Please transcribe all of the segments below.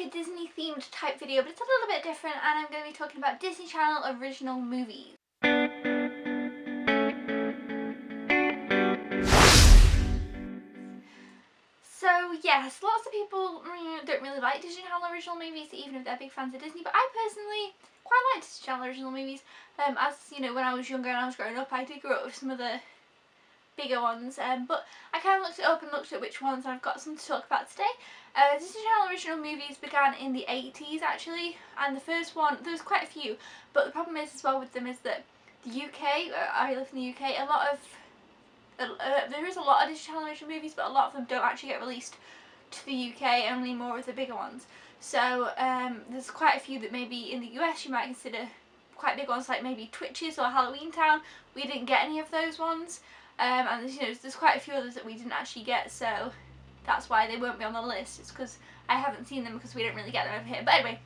a Disney themed type video, but it's a little bit different, and I'm going to be talking about Disney Channel original movies. So yes, lots of people don't really like Disney Channel original movies, even if they're big fans of Disney, but I personally quite like Disney Channel original movies. As you know, when I was younger and I was growing up, I did grow up with some of the bigger ones, but I kind of looked it up and looked at which ones, and I've got some to talk about today. Disney Channel original movies began in the 80s actually, and the first one, there's quite a few, but the problem is as well with them is that the UK, I live in the UK, there is a lot of Disney Channel original movies, but a lot of them don't actually get released to the UK, only more of the bigger ones. So there's quite a few that maybe in the US you might consider quite big ones, like maybe Twitches or Halloween Town. We didn't get any of those ones. And there's quite a few others that we didn't actually get, so that's why they won't be on the list. It's because I haven't seen them because we don't really get them over here. But anyway,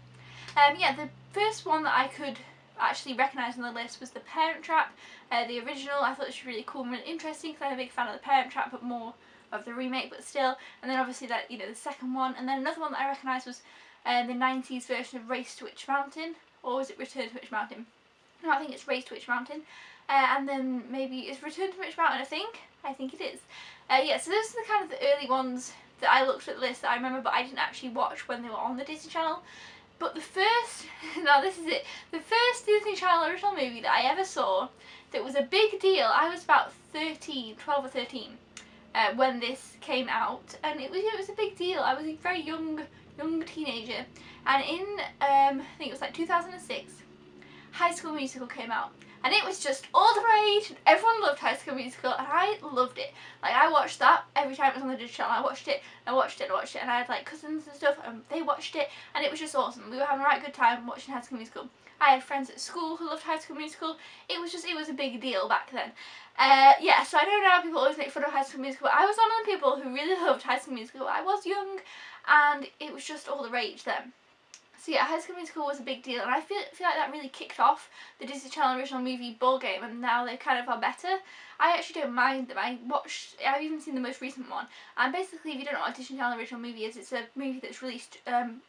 yeah, the first one that I could actually recognise on the list was The Parent Trap, the original. I thought it was really cool and really interesting because I'm a big fan of The Parent Trap, but more of the remake, but still. And then obviously that, the second one, and then another one that I recognised was the 90s version of Race to Witch Mountain, or was it Return to Witch Mountain? No, I think it's Race to Witch Mountain. And then maybe it's Return to Witch Mountain, I think it is. Yeah, so those are the kind of the early ones that I looked at the list that I remember, but I didn't actually watch when they were on the Disney Channel. But the first, now this is it, the first Disney Channel original movie that I ever saw that was a big deal, I was about 12 or 13 when this came out, and it was a big deal. I was a very young teenager, and in, I think it was like 2006, High School Musical came out. And it was just all the rage, and everyone loved High School Musical, and I loved it. Like, I watched that every time it was on the Disney Channel. I watched it, and I had like cousins and stuff, and they watched it, and it was just awesome. We were having a right good time watching High School Musical. I had friends at school who loved High School Musical. It was a big deal back then. Yeah, so I know now people always make fun of High School Musical, but I was one of the people who really loved High School Musical. I was young, and it was just all the rage then. So yeah, High School Musical was a big deal, and I feel like that really kicked off the Disney Channel original movie ball game, and now they kind of are better. I actually don't mind them. I've even seen the most recent one, and basically, if you don't know what a Disney Channel original movie is, it's a movie that's released,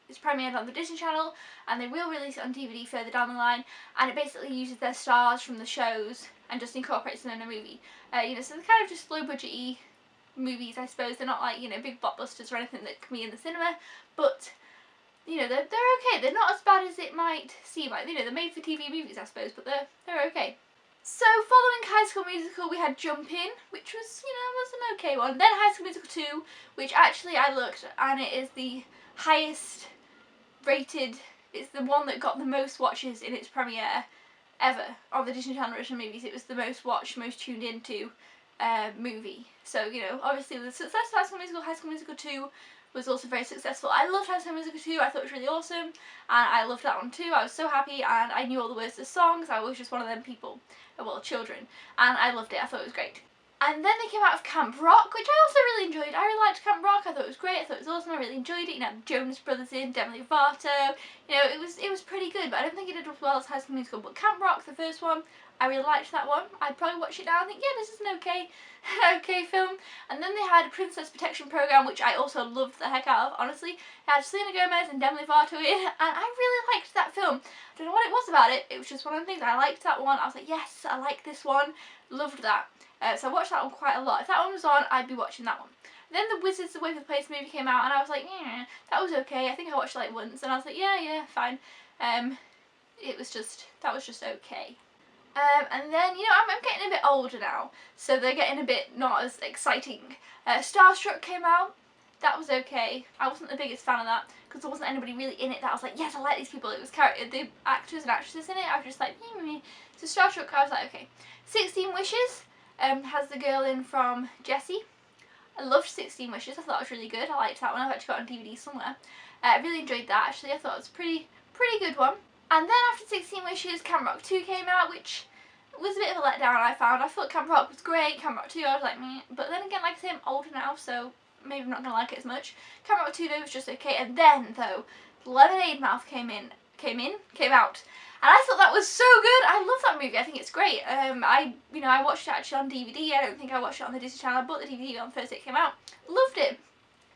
it's premiered on the Disney Channel, and they will release it on DVD further down the line, and it basically uses their stars from the shows and just incorporates them in a movie. So they're kind of just low budget-y movies, I suppose. They're not like, big blockbusters or anything that can be in the cinema, but they're okay. They're not as bad as it might seem. Like, they're made for TV movies, I suppose, but they're okay. So following High School Musical, we had Jumpin', which was, was an okay one. Then High School Musical 2, which actually I looked, and it is the highest rated. It's the one that got the most watches in its premiere ever of the Disney Channel original movies. It was the most watched, most tuned into movie. So, obviously the success of High School Musical 2 was also very successful. I loved High School Musical 2, I thought it was really awesome, and I loved that one too. I was so happy, and I knew all the words to the songs. I was just one of them people, well, children, and I loved it. I thought it was great. And then they came out of Camp Rock, which I also really enjoyed. I really liked Camp Rock. I thought it was great. I thought it was awesome. I really enjoyed it. The Jonas Brothers in, Demi Lovato. It was pretty good, but I don't think it did as well as High School Musical. But Camp Rock, the first one, I really liked that one. I'd probably watch it now and think, yeah, this is an okay film. And then they had Princess Protection Program, which I also loved the heck out of, honestly. It had Selena Gomez and Demi Lovato in, and I really liked that film. I don't know what it was about it. It was just one of the things. I liked that one. I was like, yes, I like this one. Loved that. So I watched that one quite a lot. If that one was on, I'd be watching that one. Then the Wizards of Waverly Place movie came out, and I was like, yeah, that was okay. I think I watched it like once, and I was like, yeah, fine. That was just okay. And then, I'm getting a bit older now, so they're getting a bit not as exciting. Starstruck came out. That was okay. I wasn't the biggest fan of that, because there wasn't anybody really in it that I was like, yes, I like these people. It was the actors and actresses in it. I was just like, So Starstruck, I was like, okay. 16 Wishes has the girl in from Jessie. I loved 16 Wishes. I thought it was really good. I liked that one. I've actually got it on DVD somewhere. I really enjoyed that, actually. I thought it was a pretty good one. And then after 16 Wishes, Camp Rock 2 came out, which was a bit of a letdown, I found. I thought Camp Rock was great. Camp Rock 2, I was like, meh. But then again, like I say, I'm older now, so maybe I'm not going to like it as much. Camp Rock 2, though, was just okay. And then, though, Lemonade Mouth came out. And I thought that was so good. I love that movie. I think it's great. I watched it actually on DVD. I don't think I watched it on the Disney Channel. I bought the DVD on the first day it came out. Loved it.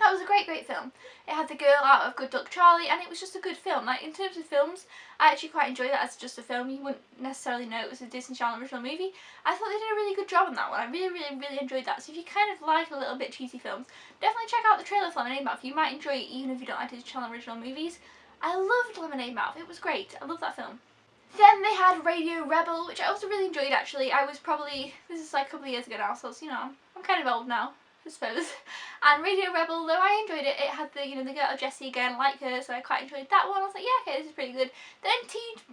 That was a great film. It had the girl out of Good Luck Charlie, and it was just a good film. Like, in terms of films, I actually quite enjoyed that as just a film. You wouldn't necessarily know it was a Disney Channel original movie. I thought they did a really good job on that one. I really enjoyed that. So if you kind of like a little bit cheesy films, definitely check out the trailer for Lemonade Mouth. You might enjoy it even if you don't like Disney Channel original movies. I loved Lemonade Mouth. It was great. I love that film. Then they had Radio Rebel, which I also really enjoyed actually. I was probably, this is like a couple of years ago now, so it's, you know, I'm kind of old now, I suppose. And Radio Rebel, though I enjoyed it, it had the, you know, the girl Jessie again, I like her, so I quite enjoyed that one. I was like, yeah, okay, this is pretty good. Then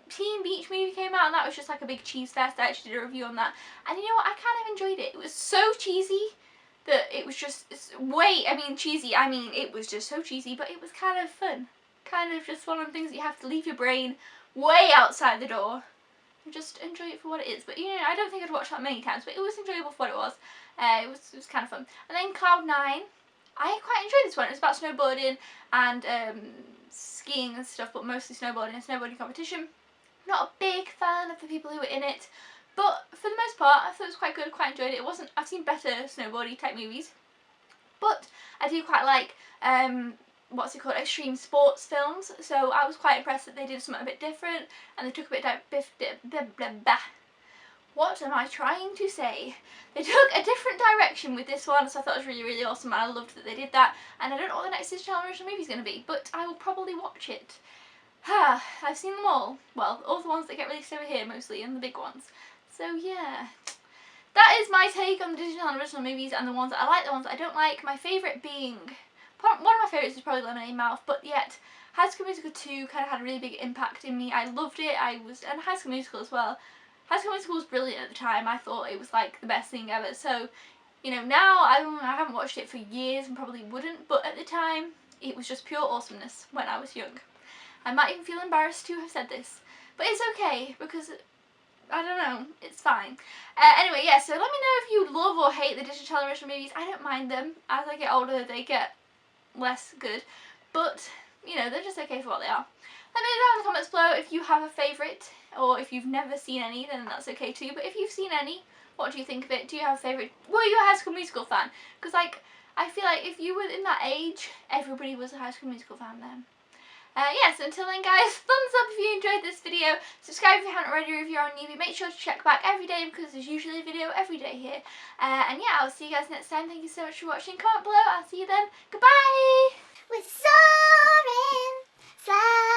Teen Beach Movie came out, and that was just like a big cheese fest. I actually did a review on that. And you know what, I kind of enjoyed it. It was so cheesy that it was just, cheesy, it was just so cheesy, but it was kind of fun. Kind of just one of the things that you have to leave your brain way outside the door and just enjoy it for what it is. But, you know, I don't think I'd watched that many times, but it was enjoyable for what it was. It was kind of fun. And then Cloud 9, I quite enjoyed this one. It was about snowboarding and skiing and stuff, but mostly snowboarding and snowboarding competition. Not a big fan of the people who were in it, but for the most part, I thought it was quite good. Quite enjoyed it. I've seen better snowboarding type movies, but I do quite like extreme sports films, so I was quite impressed that they did something a bit different and they took a bit what am I trying to say? They took a different direction with this one, so I thought it was really awesome, and I loved that they did that. And I don't know what the next Disney Channel original movie is going to be, but I will probably watch it. I've seen them all. Well, all the ones that get released over here mostly, and the big ones. So yeah. That is my take on the Disney Channel original movies and the ones that I like, the ones that I don't like. My favourite being, one of my favourites is probably Lemonade Mouth, but yet High School Musical 2 kind of had a really big impact in me. I loved it, and High School Musical as well. High School Musical was brilliant at the time. I thought it was like the best thing ever. So, you know, now I haven't watched it for years and probably wouldn't, but at the time it was just pure awesomeness when I was young. I might even feel embarrassed to have said this, but it's okay because, I don't know, it's fine. Anyway, yeah, so let me know if you love or hate the Disney Channel original movies. I don't mind them. As I get older, they get less good, but, you know, they're just okay for what they are. Let me know down in the comments below if you have a favourite, or if you've never seen any, then that's okay too. But if you've seen any, what do you think of it? Do you have a favourite? Were you a High School Musical fan? Because, like, I feel like if you were in that age, everybody was a High School Musical fan then. Yeah, so until then guys, thumbs up if you enjoyed this video, subscribe if you haven't already, or if you're on newbie, make sure to check back every day because there's usually a video every day here. And yeah, I'll see you guys next time. Thank you so much for watching. Comment below, I'll see you then. Goodbye! We're soaring, flying.